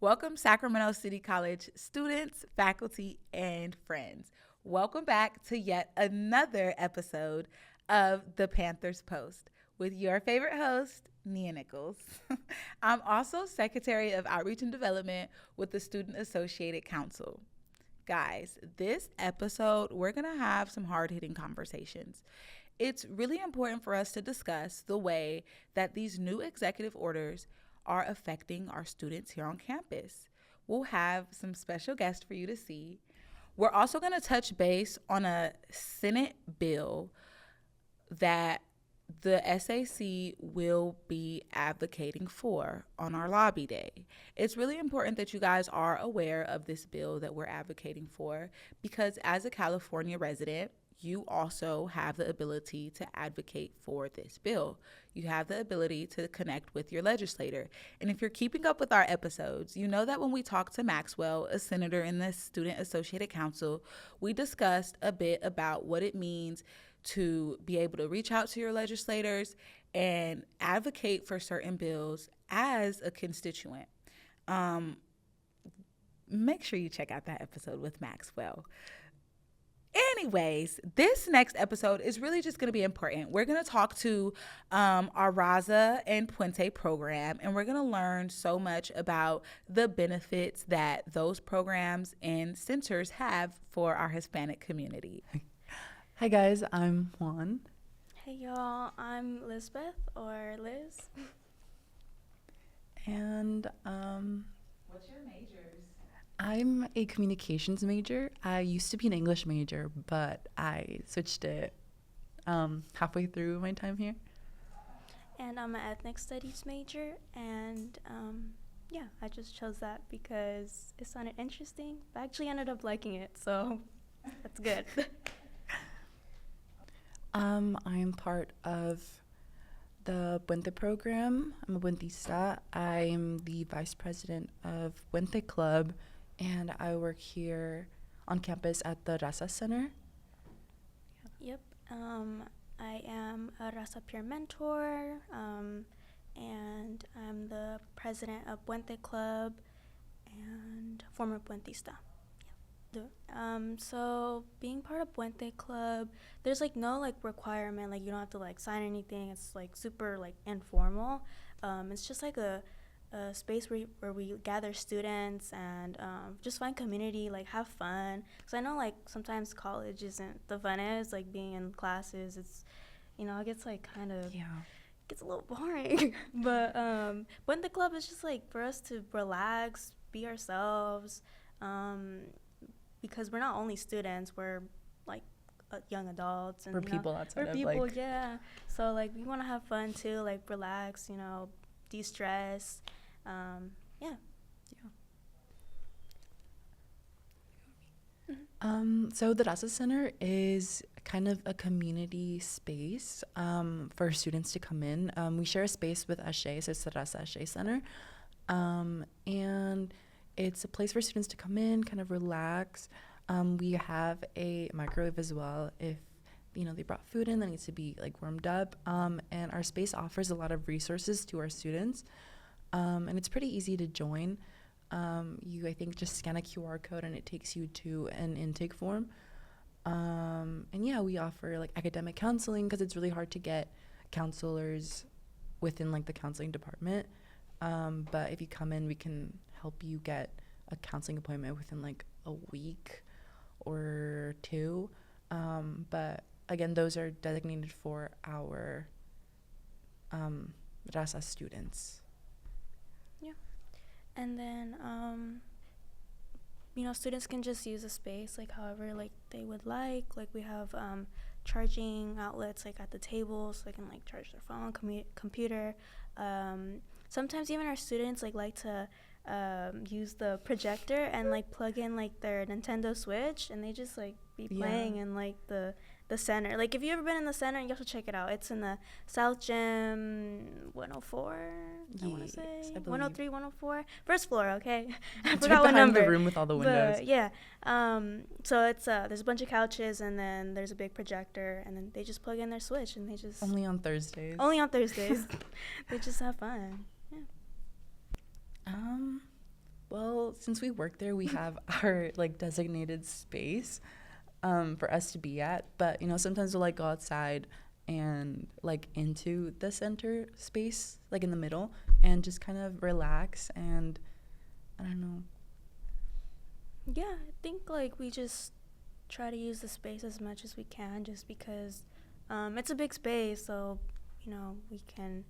Welcome, Sacramento City College students, faculty, and friends. Welcome back to yet another episode of the Panthers Post with your favorite host, Nia Nichols. I'm also Secretary of Outreach and Development with the Student Associated Council. Guys, this episode, we're going to have some hard-hitting conversations. It's really important for us to discuss the way that these new executive orders are affecting our students here on campus. We'll have some special guests for you to see. We're also going to touch base on a Senate bill that the SAC will be advocating for on our lobby day. It's really important that you guys are aware of this bill that we're advocating for, because as a California resident, you also have the ability to advocate for this bill. You have the ability to connect with your legislator. And if you're keeping up with our episodes, you know that when we talked to Maxwell, a senator in the Student Associated Council, we discussed a bit about what it means to be able to reach out to your legislators and advocate for certain bills as a constituent. Make sure you check out that episode with Maxwell. Anyways, this next episode is really just going to be important. We're going to talk to our Raza and Puente program, and we're going to learn so much about the benefits that those programs and centers have for our Hispanic community. Hi guys, I'm Juan. Hey y'all, I'm Lizbeth or Liz. And What's your majors? I'm a communications major. I used to be an English major, but I switched it halfway through my time here. And I'm an ethnic studies major, and I just chose that because it sounded interesting. But I actually ended up liking it, so that's good. I'm part of the Puente program. I'm a Puentista. I'm the vice president of Puente Club, and I work here on campus at the Raza Center. Yep. I am a Raza peer mentor, and I'm the president of Puente Club and former Puentista. So being part of Puente Club, there's no requirement, you don't have to sign anything. It's super informal. It's just a space where we gather students and just find community, have fun. Because I know sometimes college isn't the funnest, being in classes, it's, it gets gets a little boring. But Puente Club is just for us to relax, be ourselves, because we're not only students, we're young adults, and We're people outside of people, yeah. So we want to have fun too, relax, de-stress. So the Raza Center is kind of a community space for students to come in. We share a space with Ashe, so it's the Raza Ashe Center. And it's a place for students to come in, kind of relax. We have a microwave as well if, they brought food in that needs to be warmed up. And our space offers a lot of resources to our students. And it's pretty easy to join. You, I think, just scan a QR code and it takes you to an intake form. We offer academic counseling because it's really hard to get counselors within the counseling department. But if you come in, we can help you get a counseling appointment within a week or two. But again, those are designated for our Raza students. Yeah. And then, students can just use the space however they would like. We have charging outlets at the table, so they can charge their phone, computer. Sometimes even our students like to use the projector and plug in their Nintendo Switch, and they just be playing in the center. If you've ever been in the center, you have to check it out. It's in the South Gym 104, I want to say 103, 104, first floor. Okay, I It's forgot right what behind number. the room with all the windows. But, yeah. So it's there's a bunch of couches, and then there's a big projector, and then they just plug in their Switch, and they just Only on Thursdays. They just have fun. Yeah. Well, since we work there, we have our like designated space for us to be at. But, you know, sometimes we'll like go outside and like into the center space, like in the middle, and just kind of relax. And I don't know. Yeah, I think like we just try to use the space as much as we can, just because it's a big space, so you know we can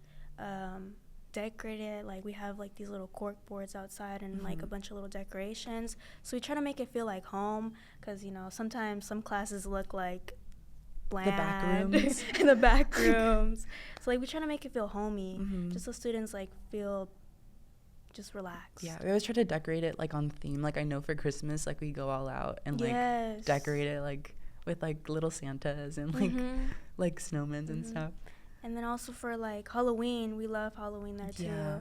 decorate it. Like we have like these little cork boards outside and like a bunch of little decorations, so we try to make it feel like home, because you know sometimes some classes look like bland The back rooms. in the back rooms. So like we try to make it feel homey, just so students like feel just relaxed. Yeah, we always try to decorate it like on theme. Like I know for Christmas, like we go all out and like decorate it like with like little Santas and like snowmen and stuff. And then also for like Halloween, we love Halloween there too. Yeah.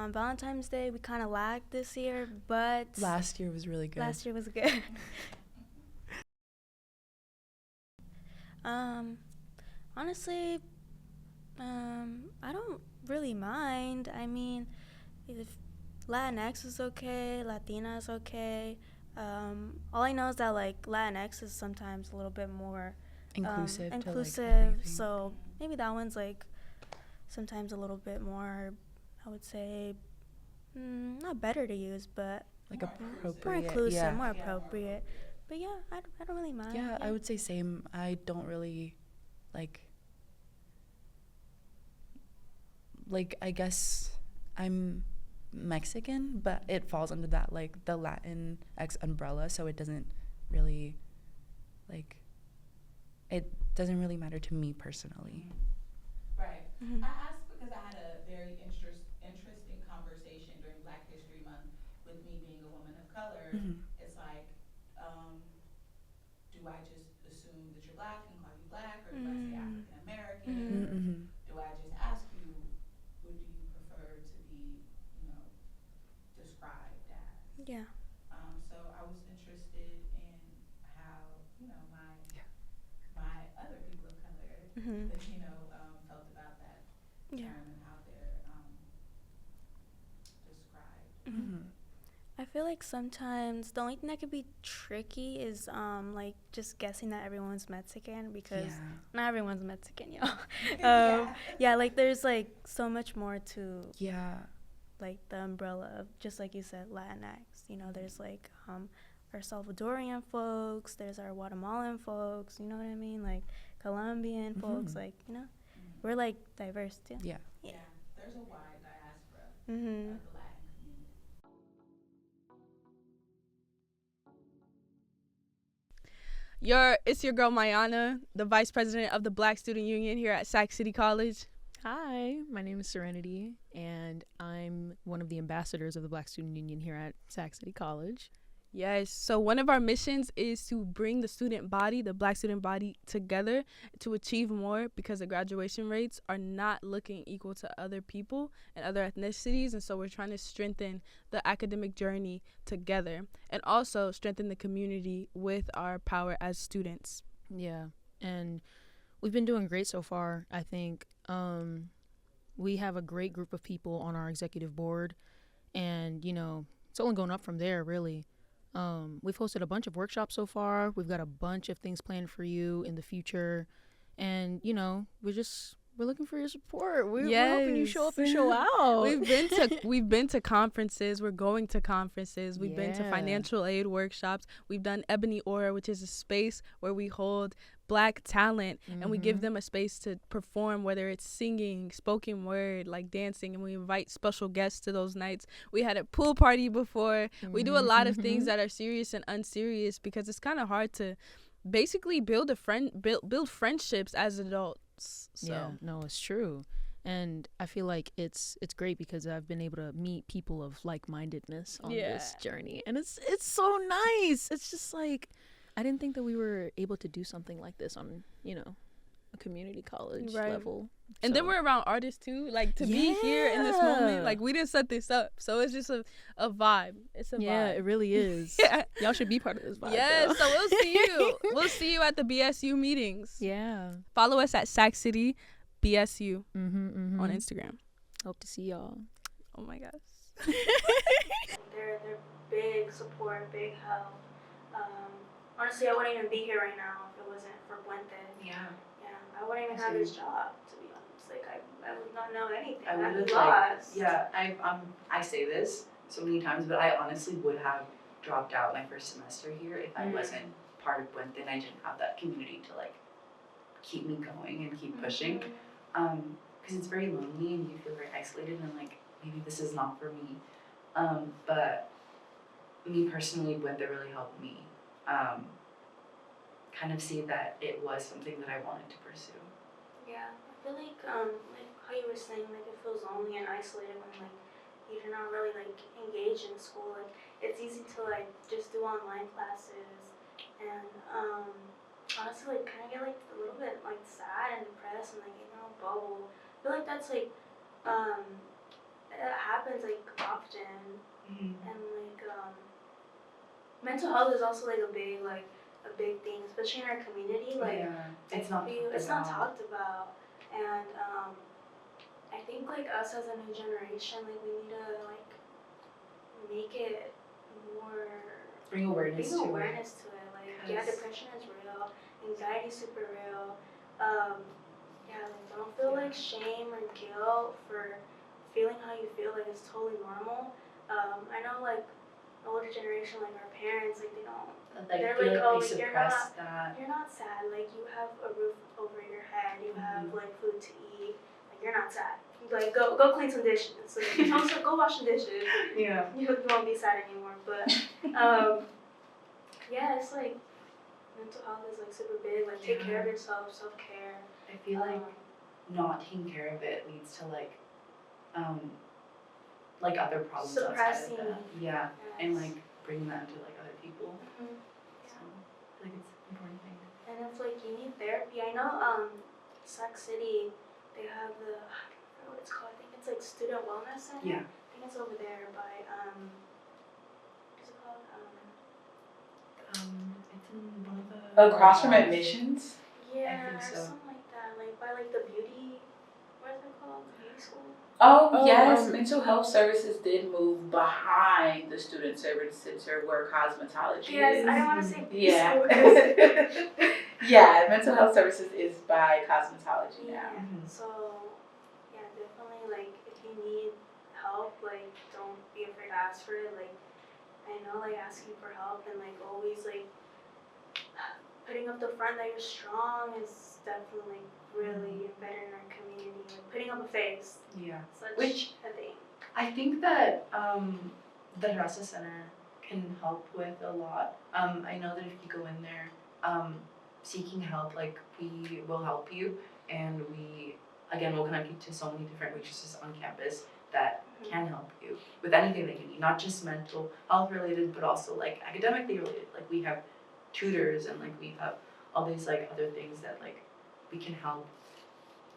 Valentine's Day, we kind of lagged this year, but Last year was really good. last year was good. Honestly, I don't really mind. I mean, if LatinX is okay, Latina is okay. All I know is that like Latinx is sometimes a little bit more inclusive, so maybe that one's like sometimes a little bit more, I would say, not better to use, but like appropriate, more inclusive, more appropriate. But yeah, I don't really mind. Yeah, I would say same. I don't really like I guess I'm Mexican, but it falls under that like the LatinX umbrella, so it doesn't really matter to me personally. Right. I asked because I had a very interesting conversation during Black History Month with me being a woman of color. It's like, do I just assume that you're Black and call you Black, or do I say African American? Do I just ask you, who do you prefer to be, you know, described as? Yeah. So I was interested in how, you know, my other people of color, you know, felt about that term and how they're described. I feel like sometimes the only thing that could be tricky is like just guessing that everyone's Mexican, because not everyone's Mexican, y'all. Yeah, like there's like so much more to like the umbrella of, just like you said, Latinx. You know, there's like our Salvadorian folks, there's our Guatemalan folks, you know what I mean? Like Colombian folks, like, you know, we're like diverse too. Yeah, there's a wide diaspora of the Latin community. It's your girl Mayana, the vice president of the Black Student Union here at Sac City College. Hi, my name is Serenity, and I'm one of the ambassadors of the Black Student Union here at Sac City College. Yes, so one of our missions is to bring the student body, the Black student body, together to achieve more, because the graduation rates are not looking equal to other people and other ethnicities. And so we're trying to strengthen the academic journey together and also strengthen the community with our power as students. Yeah, and we've been doing great so far, I think. We have a great group of people on our executive board, and, you know, it's only going up from there, really. We've hosted a bunch of workshops so far. We've got a bunch of things planned for you in the future. And, you know, we're looking for your support. We're hoping you show up and show out. We've been to conferences. We're going to conferences. We've been to financial aid workshops. We've done Ebony Aura, which is a space where we hold Black talent and we give them a space to perform, whether it's singing, spoken word, like dancing, and we invite special guests to those nights. We had a pool party before. We do a lot of things that are serious and unserious, because it's kind of hard to basically build friendships as adults. So. Yeah, no, it's true. And I feel like it's great because I've been able to meet people of like-mindedness on this journey. And it's so nice. It's just like, I didn't think that we were able to do something like this on, you know, a community college level. And then we're around artists too, like to be here in this moment, like we didn't set this up. So it's just a vibe. It's a vibe. Yeah, it really is. Y'all should be part of this vibe. Yeah, so we'll see you. We'll see you at the BSU meetings. Yeah. Follow us at Sac City BSU on Instagram. Hope to see y'all. Oh my gosh. They're big support, big help. Honestly, I wouldn't even be here right now if it wasn't for Puente. Yeah. Yeah, I wouldn't even have this job, to be honest. Like, I would not know anything. I I'd would be have lost. I say this so many times, but I honestly would have dropped out my first semester here if I wasn't part of Puente and I didn't have that community to like keep me going and keep pushing. Because it's very lonely and you feel very isolated and like maybe this is not for me. But me personally, Puente really helped me kind of see that it was something that I wanted to pursue. Yeah, I feel like how you were saying, like it feels lonely and isolated when like you're not really like engaged in school. Like it's easy to like just do online classes and honestly like kind of get like a little bit like sad and depressed and like in your own bubble. I feel like that's like that happens like often and like mental health is also like a big thing, especially in our community. Like it's not talked about, and I think like us as a new generation, like we need to like make it more bring awareness to it. Like yeah, depression is real, anxiety is super real. Yeah, like don't feel like shame or guilt for feeling how you feel. Like it's totally normal. I know like the older generation, like our parents, like they don't. They're like, oh, you're not sad. Like you have a roof over your head. You have like food to eat. Like you're not sad. Like go clean some dishes. So also go wash the dishes. Yeah. You won't be sad anymore. But yeah, it's like mental health is like super big. Like take care of yourself, self-care. I feel like not taking care of it leads to like other problems suppressing. outside of that. Yeah. Yes. And like bringing that to like other people. So I feel like it's an important thing. And if like you need therapy, I know Sac City, they have I forget what it's called. I think it's like Student Wellness Center. Yeah. I think it's over there by what's it called? It's in one of the across from admissions. Yeah, I think so. or something like that. Like by like the beauty, what is it called? Beauty school. Oh yes, mental health services did move behind the student service center where cosmetology yes, is. I don't want to say beauty Yeah. school. Yeah, mental health services is by cosmetology now. Yeah. So yeah, definitely like if you need help, like don't be afraid to ask for it. Like I know like asking for help and like always like putting up the front that you're strong is definitely really embedded in our community. Like putting up a face. Yeah. Such a thing. I think that the Raza Center can help with a lot. I know that if you go in there seeking help, like we will help you, and we again will connect you to so many different resources on campus that can help you with anything that you need, not just mental health related, but also like academically related. Like we have tutors and like we have all these like other things that like we can help,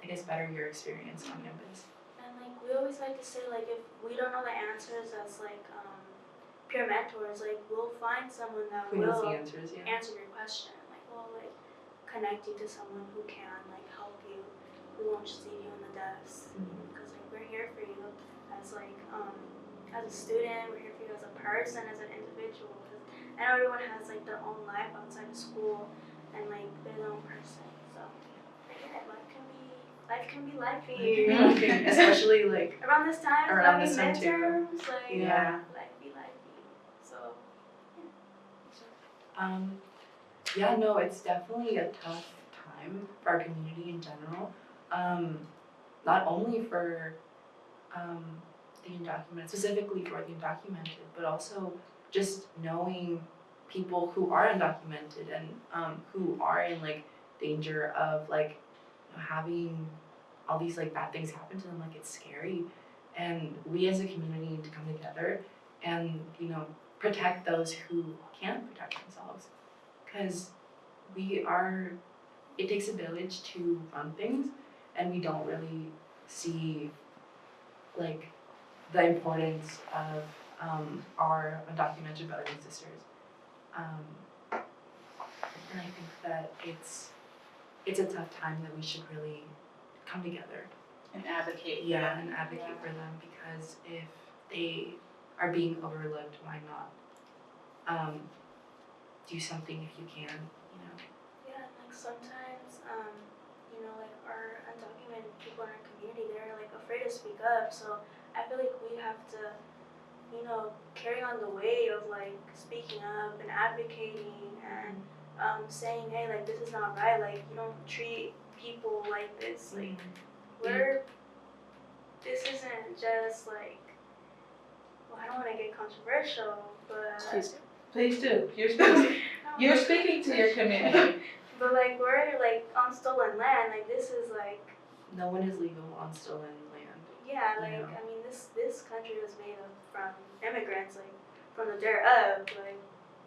I guess, better your experience on campus. And like we always like to say, like if we don't know the answers as like peer mentors, like we'll find someone that Who knows will the answers, answer your question. Like we'll like connect you to someone who can like help you. We won't just leave you in the dust because like we're here for you as like as a student. We're here for you as a person, as an individual. Because I know everyone has like their own life outside of school and like their own person. So like, yeah, life can be lifey. Especially like around this time, around this time too. midterms, like Yeah. life be lifey. So yeah, no, it's definitely a tough time for our community in general. Not only for the undocumented, specifically for the undocumented, but also just knowing people who are undocumented and who are in like danger of like having all these like bad things happen to them. Like it's scary, and we as a community need to come together and protect those who can't protect themselves, because it takes a village to run things, and we don't really see like the importance of our undocumented brothers and sisters. And I think that it's a tough time that we should really come together And advocate. and advocate for them, because if they are being overlooked, why not do something if you can, you know? Yeah, like sometimes, like our undocumented people in our community, they're like afraid to speak up. So I feel like we have to, carry on the way of like speaking up and advocating and saying, hey, like this is not right. Like you don't treat people like this. Like this isn't just like, well, I don't want to get controversial, but Please do. You're speaking to your community. But like we're like on stolen land. Like this is like. No one is legal on stolen land. Yeah, like I mean, this country was made from immigrants, like from the dirt up, like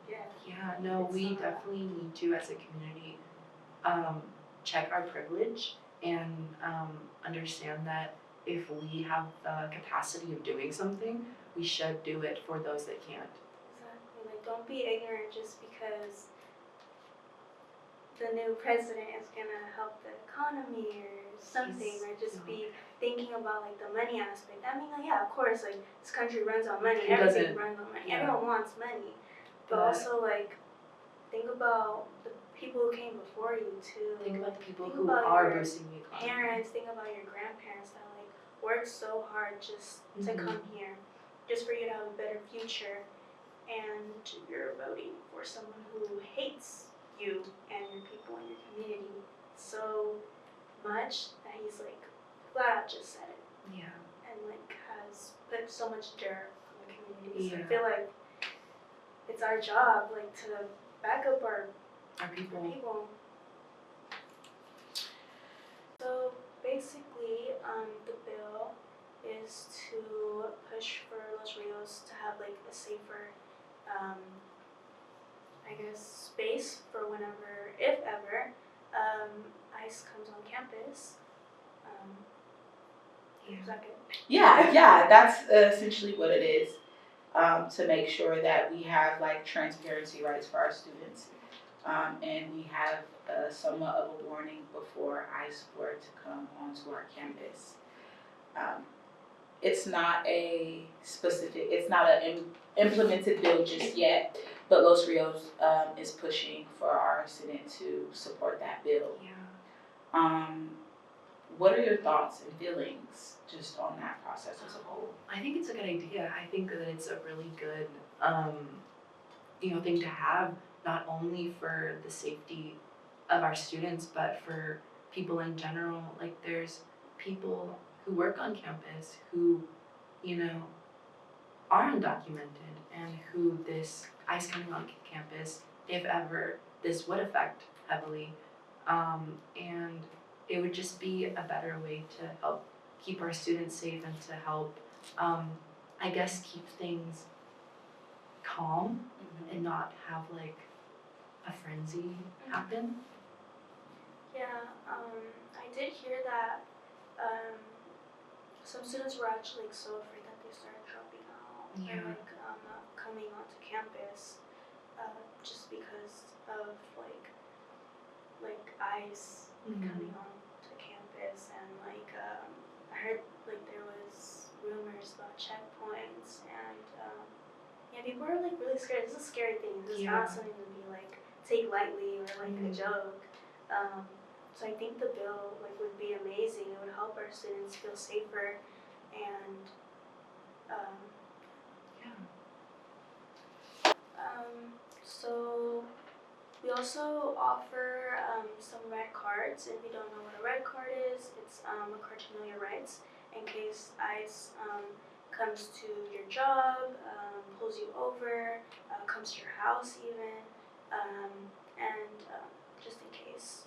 yeah. Yeah, no, we definitely need to, as a community, check our privilege and understand that if we have the capacity of doing something, we should do it for those that can't. Exactly. Like, don't be ignorant just because the new president is gonna help the economy or something, or just be thinking about like the money aspect. I mean, like, yeah, of course, like this country runs on money. Everything runs on money. Yeah. Everyone wants money, but also like think about the people who came before you too. Think about the people who are boosting the economy. Parents. Think about your grandparents that like worked so hard just to come here, just for you to have a better future, and you're voting for someone who hates you and your people and your community so much that he's like flat out just said it. Yeah. And like has put so much dirt on the community. So I feel like it's our job like to back up our people. So basically, the bill is to push for Los Rios to have like a safer space for whenever, if ever, ICE comes on campus. Is that good? Yeah, that's essentially what it is, to make sure that we have like transparency rights for our students, and we have somewhat of a warning before ICE were to come onto our campus. It's not an implemented bill just yet, but Los Rios is pushing for our Senate to support that bill. Yeah. What are your thoughts and feelings just on that process as a whole? I think it's a good idea. I think that it's a really good, thing to have, not only for the safety of our students, but for people in general. Like, there's people who work on campus who, are undocumented, and who this ICE coming on campus, if ever, this would affect heavily. And it would just be a better way to help keep our students safe and to help, keep things calm and not have like a frenzy happen. Yeah, I did hear that some students were actually like so afraid that they started dropping out and like not coming onto campus just because of like ICE coming onto campus, and like I heard like there was rumors about checkpoints, and people are like really scared. This is a scary thing. This is not something to be like take lightly or like a joke. So I think the bill like would be amazing. It would help our students feel safer, and so we also offer some red cards. If you don't know what a red card is, it's a card to know your rights in case ICE comes to your job, pulls you over, comes to your house even, and just in case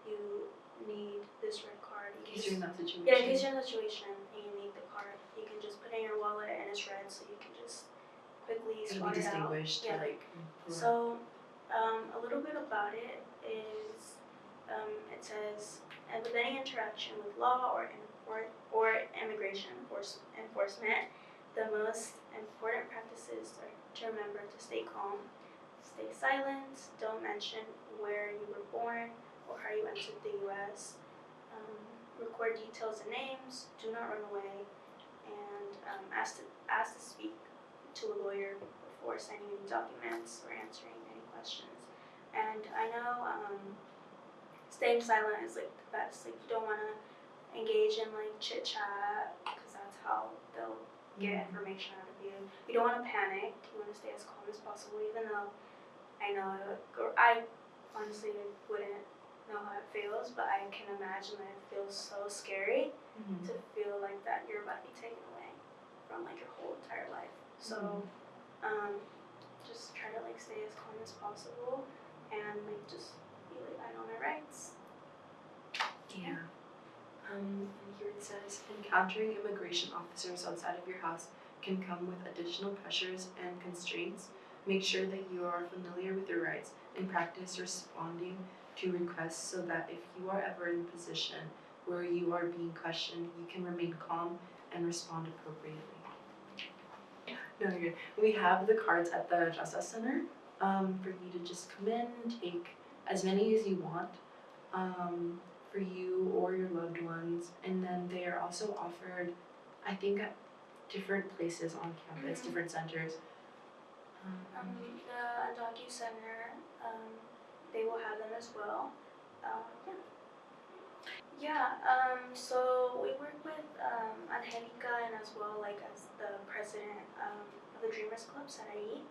you need this red card. In case you're in that situation. Yeah, in case you're in that situation and you need the card, you can just put it in your wallet and it's red, so you can just quickly swap it out. Yeah. So, a little bit about it is, it says, and with any interaction with law or immigration enforcement, the most important practices are to remember to stay calm, stay silent, don't mention where you were born or how you entered the U.S., record details and names, do not run away, and asked to speak to a lawyer before signing any documents or answering any questions. And I know staying silent is like the best. Like, you don't want to engage in like chit chat because that's how they'll get information out of you. You don't want to panic. You want to stay as calm as possible, even though I know I honestly wouldn't know how it feels, but I can imagine that it feels so scary to feel like that you're about to be taken away from like your whole entire life. So just try to like stay as calm as possible and like just be like, I know my rights. Yeah. And here it says, encountering immigration officers outside of your house can come with additional pressures and constraints. Make sure that you are familiar with your rights and practice responding to requests so that if you are ever in a position where you are being questioned, you can remain calm and respond appropriately. No, you're good. We have the cards at the Raza Center for you to just come in, take as many as you want for you or your loved ones. And then they are also offered, I think, at different places on campus, different centers. The docu-center, they will have them as well. So we work with Angelica and as well like as the president of the Dreamers Club, Sarai.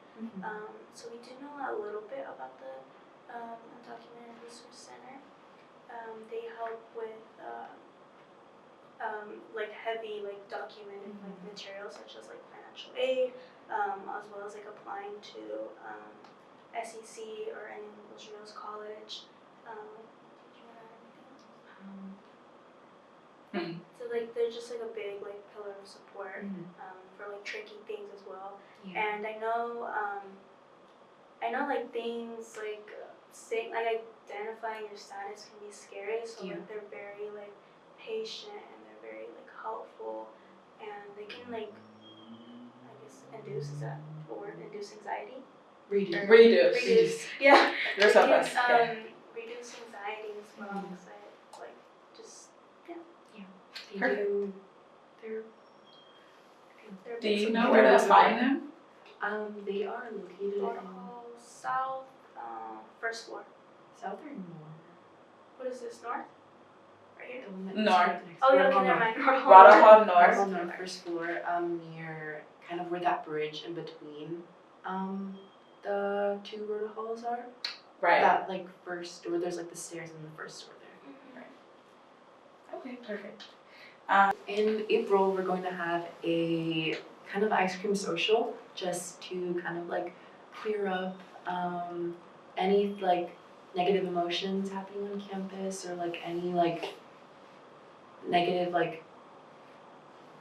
So we do know a little bit about the Undocumented Resource Center. They help with like heavy like documented like materials such as like financial aid, as well as like applying to SEC or any Israel's college. Did you want to add anything? So like they're just like a big like pillar of support for like tricky things as well. And I know like things like identifying your status can be scary. So like they're very like patient and they're very like helpful, and they can like I guess induce anxiety. Reduce. Yeah. You're so fast. Reduce anxiety as well. So like just Do you know where to find them? They are located North Hall South, first floor. South or north? What is this, north? Right here? North. Oh, yeah, okay, never mind. Rada Hall North. North. First floor, near kind of where that bridge in between the two Rhoda halls are. Right. That like first door, there's like the stairs in the first door there. Okay, perfect. In April, we're going to have a kind of ice cream social just to kind of like clear up any like negative emotions happening on campus or like any like negative like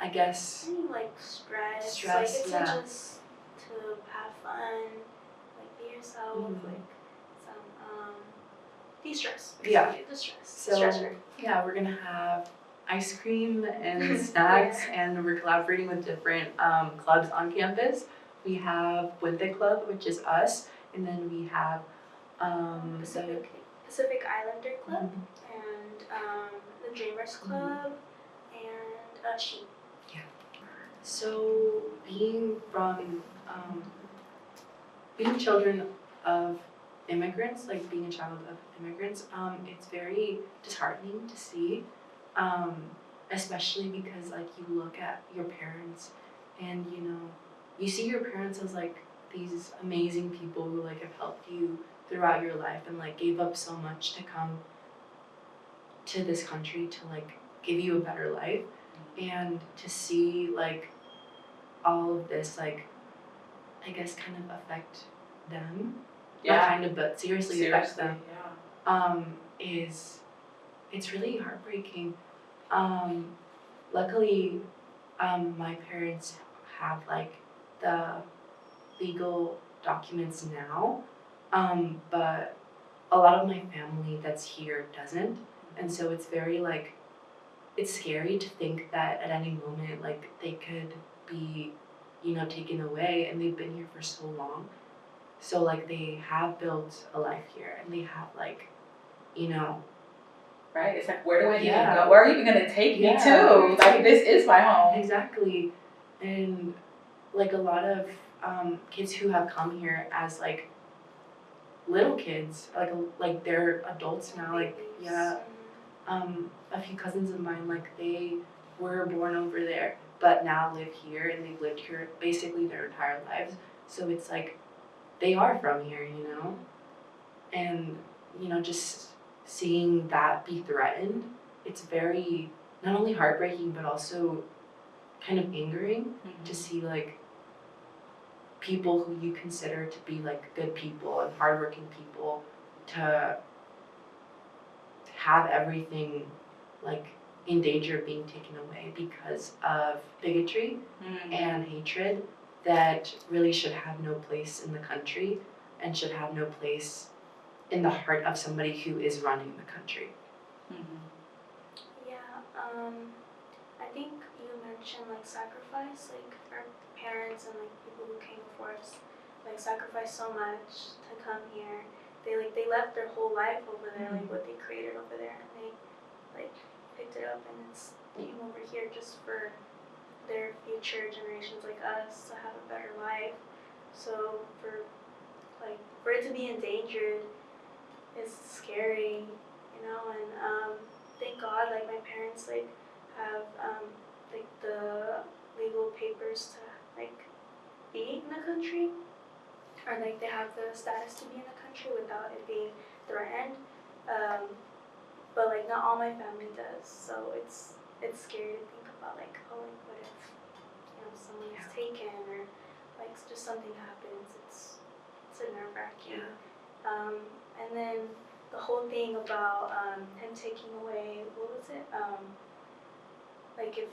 I guess Any like stress like it's just to have fun, like be yourself, like some de-stress. De-stress. So yeah, we're gonna have ice cream and snacks, and we're collaborating with different clubs on campus. We have Puente Club, which is us, and then we have Pacific Islander Club and the Dreamers Club and She. Yeah. So being children of immigrants, like being a child of immigrants, it's very disheartening to see, especially because like you look at your parents and you see your parents as like these amazing people who like have helped you throughout your life and like gave up so much to come to this country to like give you a better life, and to see like all of this like I guess kind of affect them. Not kind of, but seriously affects them. It's really heartbreaking. Luckily, my parents have like the legal documents now, but a lot of my family that's here doesn't, and so it's very like it's scary to think that at any moment like they could be taken away, and they've been here for so long. So like they have built a life here, and they have like right? It's like, where do I even Yeah. go? Where are you even going to take me Yeah. to? Like, this is my home. Exactly. And like a lot of kids who have come here as like little kids, like they're adults now, like a few cousins of mine, like they were born over there but now live here, and they've lived here basically their entire lives, so it's like they are from here, and just seeing that be threatened, it's very not only heartbreaking but also kind of angering to see like people who you consider to be like good people and hardworking people to have everything like in danger of being taken away because of bigotry and hatred that really should have no place in the country and should have no place in the heart of somebody who is running the country. Yeah, I think you mentioned like sacrifice, like our parents and like people who came before us like sacrificed so much to come here. They left their whole life over there, like what they created over there, and they like picked it up and it's came over here just for their future generations like us to have a better life. So for it to be endangered is scary, and thank God like my parents like have like the legal papers to like be in the country, or like they have the status to be in the country without it being threatened. But like not all my family does, so it's scary to think about like, oh, like what if someone is taken or like just something happens. It's a nerve-wracking. And then the whole thing about him taking away, what was it? Like if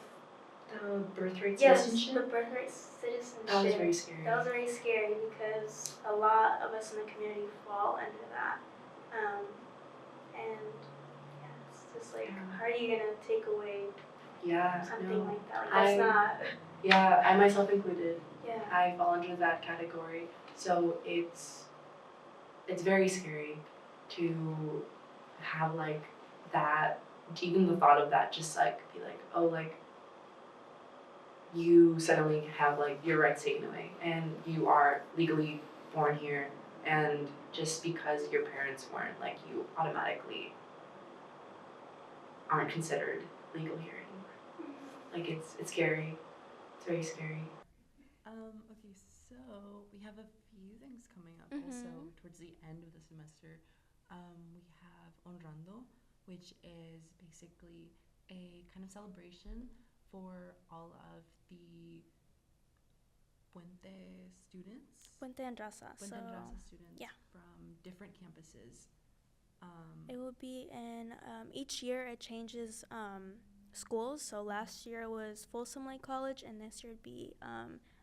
The birthright yes, citizenship? the birthright citizenship. That was very scary. That was very scary because a lot of us in the community fall under that. And yeah, it's just like, how are you gonna take away something like that? Like, that's not. Yeah, I myself included. Yeah. I fall under that category. So it's very scary to have like that, even the thought of that, just like be like, oh, like you suddenly have like your rights taken away and you are legally born here, and just because your parents weren't, like you automatically aren't considered legal here anymore. Like it's scary. It's very scary. Okay, so we have a few things coming up also towards the end of the semester. We have Honrando, which is basically a kind of celebration for all of the Puente students. Puente and Raza. Puente and Raza students from different campuses. It will be in each year it changes schools. So last year was Folsom Lake College, and this year would be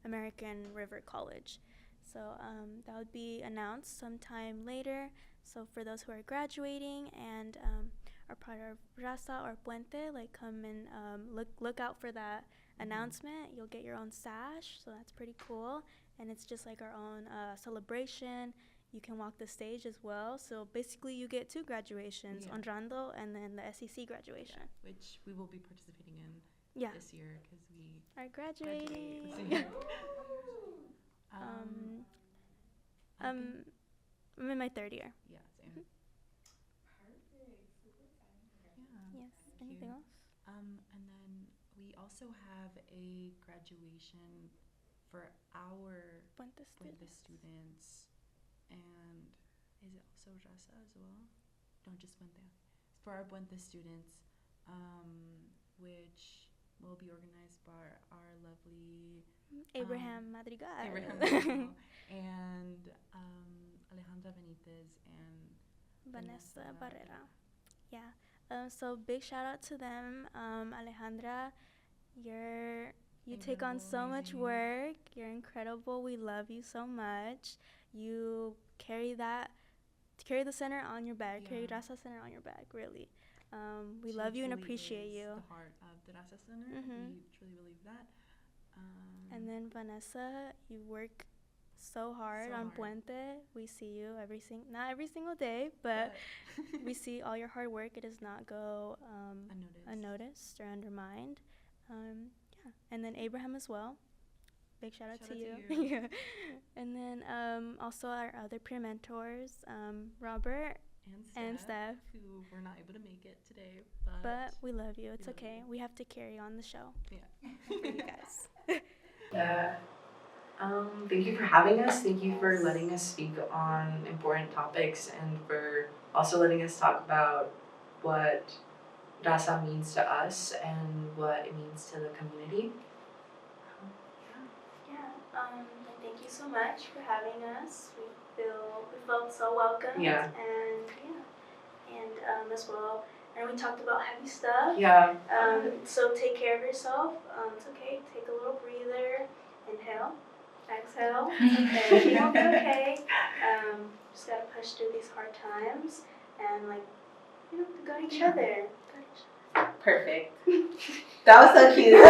American River College. So that would be announced sometime later. So for those who are graduating and are part of Raza or Puente, like come and look out for that announcement. You'll get your own sash, so that's pretty cool. And it's just like our own celebration. You can walk the stage as well. So basically you get two graduations, Honrando and then the SEC graduation. Yeah, which we will be participating in this year because we are graduating. I'm in my third year. Yeah, same. Perfect. Super exciting. Yeah. Yes. Anything else? And then we also have a graduation for our Puente students. And is it also Raza as well? No, just Puente. For our Puente students, which will be organized by our lovely Abraham Madrigal. And Alejandra Benitez and Vanessa Barrera. Yeah. So big shout out to them. Alejandra, you take on so much work. You're incredible. We love you so much. You carry the center on your back. Carry Raza Center on your back, really. We love you and appreciate you. The heart of the Raza Center. We truly believe that. And then Vanessa, you work so hard So on hard. Puente. We see you not every single day, but we see all your hard work. It does not go unnoticed or undermined. Yeah, and then Abraham as well. Big shout out to you. Yeah. And then also our other peer mentors, Robert and Steph. Who were not able to make it today, But we love you. It's we love okay. you. We have to carry on the show Yeah. for you guys. Yeah. Thank you for having us. Thank you for letting us speak on important topics and for also letting us talk about what Raza means to us and what it means to the community. Yeah. And thank you so much for having us. We felt so welcome. Yeah. And as well. And we talked about heavy stuff. Yeah. So take care of yourself. It's okay. Take a little breather. Inhale. Exhale. And you will be okay. Just gotta push through these hard times and go to each other. Perfect. That was so cute.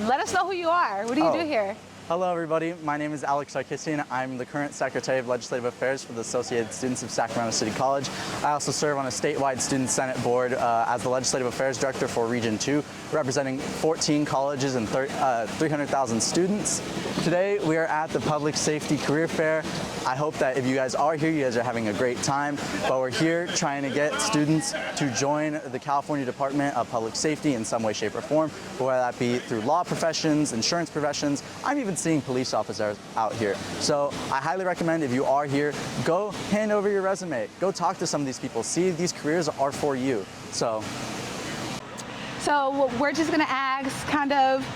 Let us know who you are. What do you do here? Hello everybody, my name is Alex Sarkissian. I'm the current Secretary of Legislative Affairs for the Associated Students of Sacramento City College. I also serve on a statewide Student Senate board as the Legislative Affairs Director for Region 2, representing 14 colleges and 300,000 students. Today we are at the Public Safety Career Fair. I hope that if you guys are here, you guys are having a great time, but we're here trying to get students to join the California Department of Public Safety in some way, shape, or form, whether that be through law professions, insurance professions. I'm even seeing police officers out here. So I highly recommend if you are here, go hand over your resume, go talk to some of these people, see if these careers are for you. So we're just gonna ask kind of,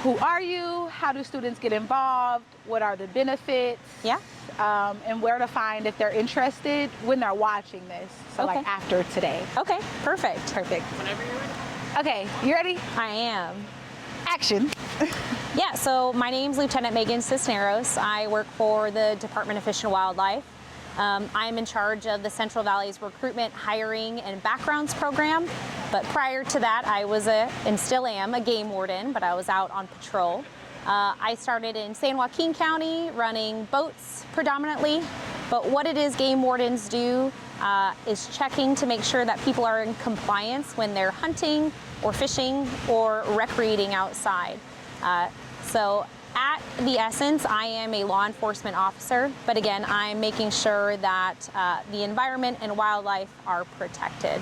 who are you? How do students get involved? What are the benefits? Yeah. And where to find if they're interested when they're watching this. So Okay. like after today. Okay, perfect. Perfect. Whenever you're ready. Okay, you ready? I am. Action. Yeah, so my name's Lieutenant Megan Cisneros. I work for the Department of Fish and Wildlife. I'm in charge of the Central Valley's recruitment, hiring, and backgrounds program. But prior to that, I was and still am a game warden, but I was out on patrol. I started in San Joaquin County running boats predominantly, but what it is game wardens do is checking to make sure that people are in compliance when they're hunting or fishing or recreating outside. So at the essence, I am a law enforcement officer, but again, I'm making sure that the environment and wildlife are protected.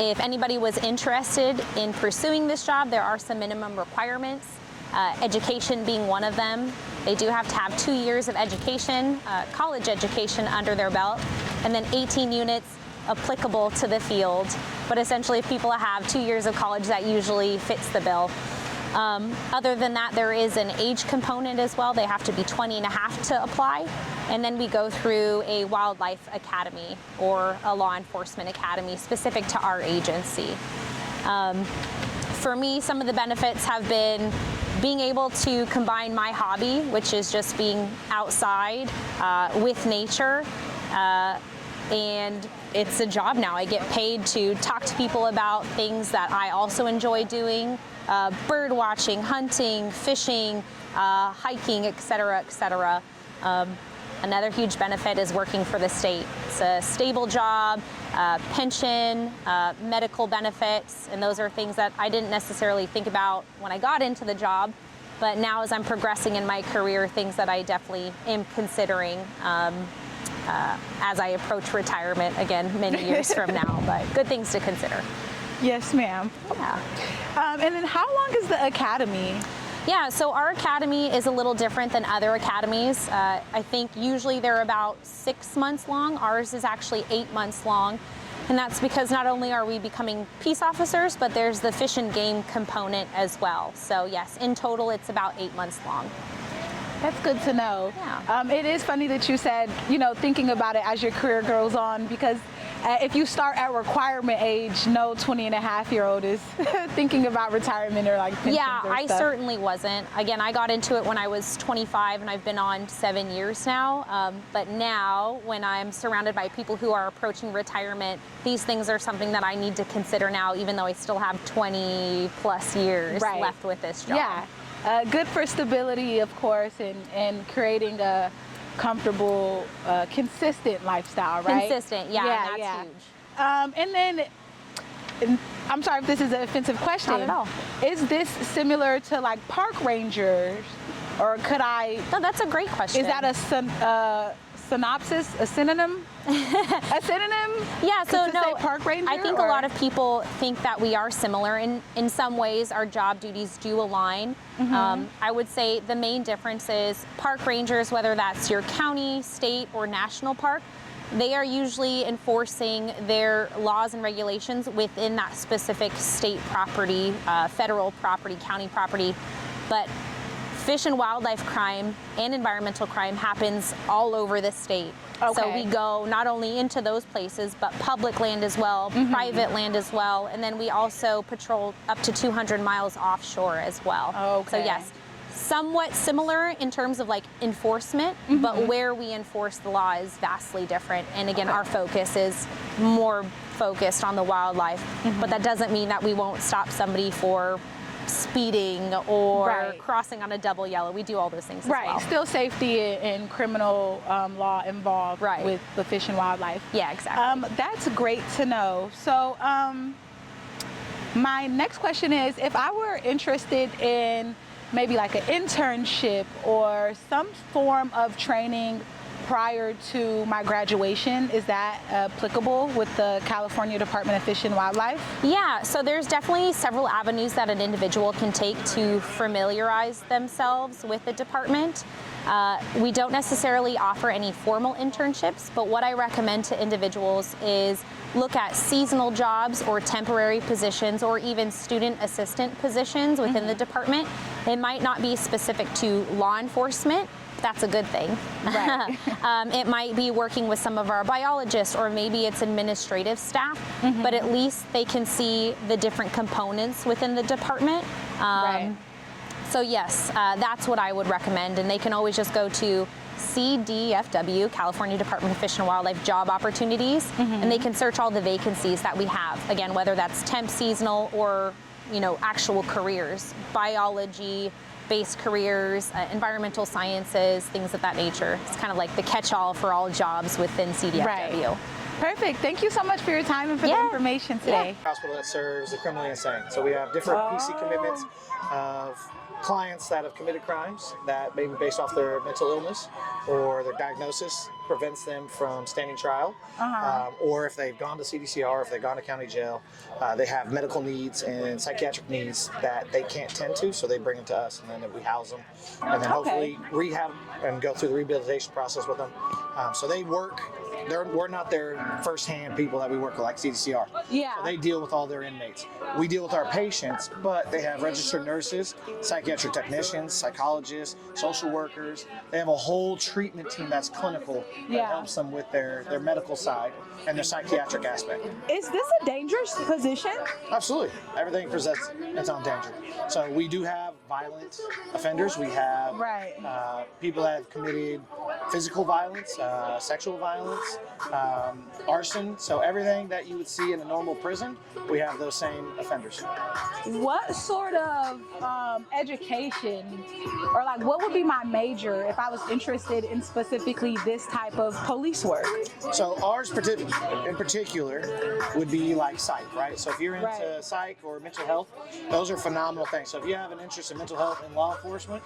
If anybody was interested in pursuing this job, there are some minimum requirements, education being one of them. They do have to have 2 years of education, college education under their belt, and then 18 units applicable to the field. But essentially, if people have 2 years of college, that usually fits the bill. Other than that, there is an age component as well. They have to be 20 and a half to apply. And then we go through a wildlife academy or a law enforcement academy specific to our agency. For me, some of the benefits have been being able to combine my hobby, which is just being outside with nature. And it's a job now. I get paid to talk to people about things that I also enjoy doing. Bird watching, hunting, fishing, hiking, etc., etc. Another huge benefit is working for the state. It's a stable job, pension, medical benefits, and those are things that I didn't necessarily think about when I got into the job, but now as I'm progressing in my career, things that I definitely am considering as I approach retirement again many years from now, but good things to consider. Yes, ma'am. Yeah. And then how long is the academy? Yeah, so our academy is a little different than other academies. I think usually they're about 6 months long. Ours is actually 8 months long. And that's because not only are we becoming peace officers, but there's the fish and game component as well. So yes, in total, it's about 8 months long. That's good to know. Yeah. It is funny that you said, thinking about it as your career goes on, because if you start at requirement age, no 20-and-a-half-year-old is thinking about retirement or like pensions Yeah, or I stuff. certainly wasn't. Again, I got into it when I was 25 and I've been on 7 years now. But now when I'm surrounded by people who are approaching retirement, these things are something that I need to consider now, even though I still have 20 plus years Right. left with this job. Yeah, good for stability, of course, and creating a comfortable, consistent lifestyle, right? Consistent, yeah, that's huge. And then, I'm sorry if this is an offensive question. Not at all. Is this similar to like park rangers, or could I? No, that's a great question. Is that a synopsis, a synonym? A synonym? Yeah, so to no, say park ranger, I think or? a lot of people think that we are similar. In some ways, our job duties do align. I would say the main difference is park rangers, whether that's your county, state, or national park, they are usually enforcing their laws and regulations within that specific state property, federal property, county property. But fish and wildlife crime and environmental crime happens all over the state. Okay. So we go not only into those places, but public land as well, private land as well, and then we also patrol up to 200 miles offshore as well. Okay. So yes, somewhat similar in terms of like enforcement, but where we enforce the law is vastly different. And again, our focus is more focused on the wildlife, but that doesn't mean that we won't stop somebody for speeding or Right. crossing on a double yellow. We do all those things as Right, well. still safety and criminal law involved Right. with the fish and wildlife. Yeah, exactly. That's great to know. So my next question is, if I were interested in maybe like an internship or some form of training prior to my graduation, is that applicable with the California Department of Fish and Wildlife? Yeah, so there's definitely several avenues that an individual can take to familiarize themselves with the department. We don't necessarily offer any formal internships, but what I recommend to individuals is look at seasonal jobs or temporary positions or even student assistant positions within the department. It might not be specific to law enforcement. That's a good thing. Right. It might be working with some of our biologists, or maybe it's administrative staff, but at least they can see the different components within the department. Right. So yes, that's what I would recommend, and they can always just go to CDFW, California Department of Fish and Wildlife Job Opportunities, and they can search all the vacancies that we have. Again, whether that's temp, seasonal, or actual careers, biology-based careers, environmental sciences, things of that nature. It's kind of like the catch-all for all jobs within CDFW. Right. Perfect. Thank you so much for your time and for the Yeah. information today. Hospital that serves the criminally insane. So we have different PC commitments of clients that have committed crimes that maybe based off their mental illness or their diagnosis prevents them from standing trial, or if they've gone to CDCR, if they've gone to county jail, they have medical needs and psychiatric needs that they can't tend to, so they bring them to us, and then we house them, and then hopefully rehab and go through the rehabilitation process with them. So they work. We're not their first-hand people that we work with, like CDCR. Yeah. So they deal with all their inmates. We deal with our patients, but they have registered nurses, psychiatric technicians, psychologists, social workers. They have a whole treatment team that's clinical that helps them with their medical side and their psychiatric aspect. Is this a dangerous position? Absolutely. Everything presents its own danger. So we do have violent offenders. We have people that have committed physical violence, sexual violence, arson. So everything that you would see in a normal prison, we have those same offenders. What sort of education, or like what would be my major if I was interested in specifically this type of police work? So ours in particular would be like psych, right? So if you're into psych or mental health, those are phenomenal things. So if you have an interest in mental health and law enforcement,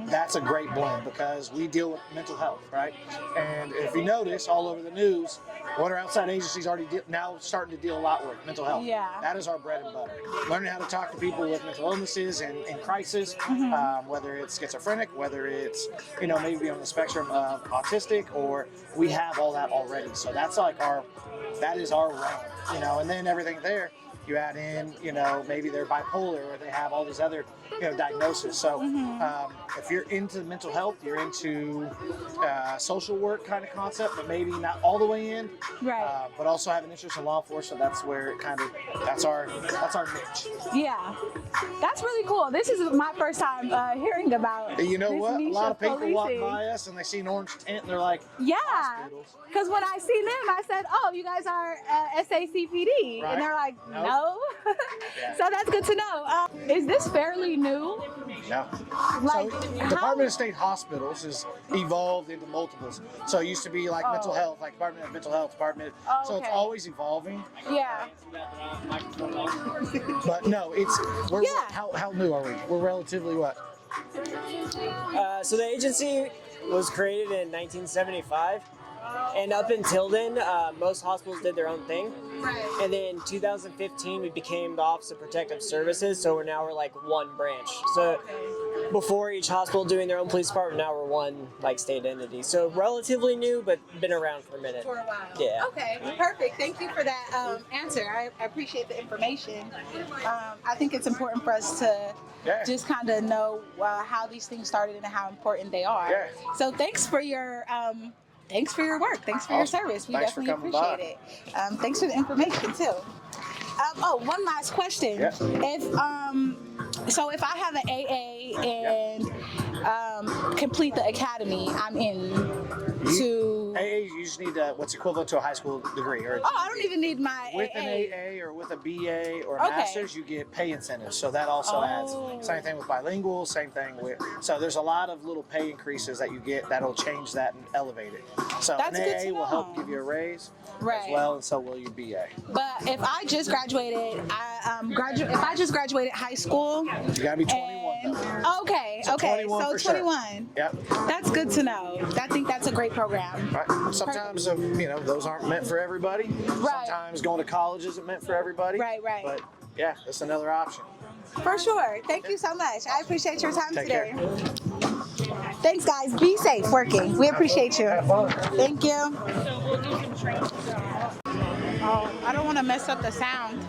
that's a great blend because we deal with mental health, right? And if you notice all over the news, what are outside agencies already now starting to deal a lot with? Mental health. Yeah. That is our bread and butter. Learning how to talk to people with mental illnesses and in crisis, whether it's schizophrenic, whether it's, maybe on the spectrum of autistic, or we have all that already. So that's like that is our realm, and then everything there You add in, maybe they're bipolar or they have all these other, diagnoses. So if you're into mental health, you're into social work kind of concept, but maybe not all the way in. Right. But also have an interest in law enforcement. That's where it that's our niche. Yeah, that's really cool. This is my first time hearing about. You know this what? A niche lot of people walk policing. by us and they see an orange tent and they're like, Yeah, hospitals. because when I seen them, I said, "Oh, you guys are SACPD," Right. and they're like, Nope. "No." Yeah. So that's good to know. Is this fairly new? No. Like, So how- Department of State Hospitals has evolved into multiples. So it used to be like mental Oh. health, like Department of Mental Health, Department. Oh, So it's okay. always evolving. Yeah. But no, we're Yeah. how new are we? We're relatively what? So the agency was created in 1975, and up until then, most hospitals did their own thing. Right. And then 2015, we became the Office of Protective Services, so we're like one branch. So before each hospital doing their own police department, now we're one like state entity. So relatively new, but been around for a minute. For a while. Yeah. Okay, perfect. Thank you for that answer. I appreciate the information. I think it's important for us to Yeah. just kind of know how these things started and how important they are. Yeah. So thanks for your work. Thanks for your Awesome. service. We Thanks for definitely coming appreciate it. Thanks for the information too. One last question. Yeah. If I have an AA and complete the academy, I'm in to. AA, you just need what's equivalent to a high school degree, or Oh, I don't even need my with AA. an AA or with a BA or Okay. master's, you get pay incentives. So that also adds. Same thing with bilingual. Same thing with. So there's a lot of little pay increases that you get that'll change that and elevate it. So That's an good AA to will help know. give you a raise Right. as well, and so will your BA. But if I just graduated, if I just graduated high school. You gotta be 21 though. Okay, So okay, 21 so for sure. 21. Yep. That's good to know. I think that's a great program. Right. Sometimes those aren't meant for everybody. Right. Sometimes going to college isn't meant for everybody. Right. But yeah, that's another option. For sure. Thank you so much. I appreciate your time Take today. care. Thanks, guys. Be safe working. We appreciate you. Have fun. Thank you. Oh, I don't want to mess up the sound.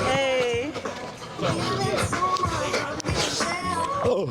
Hey. Good.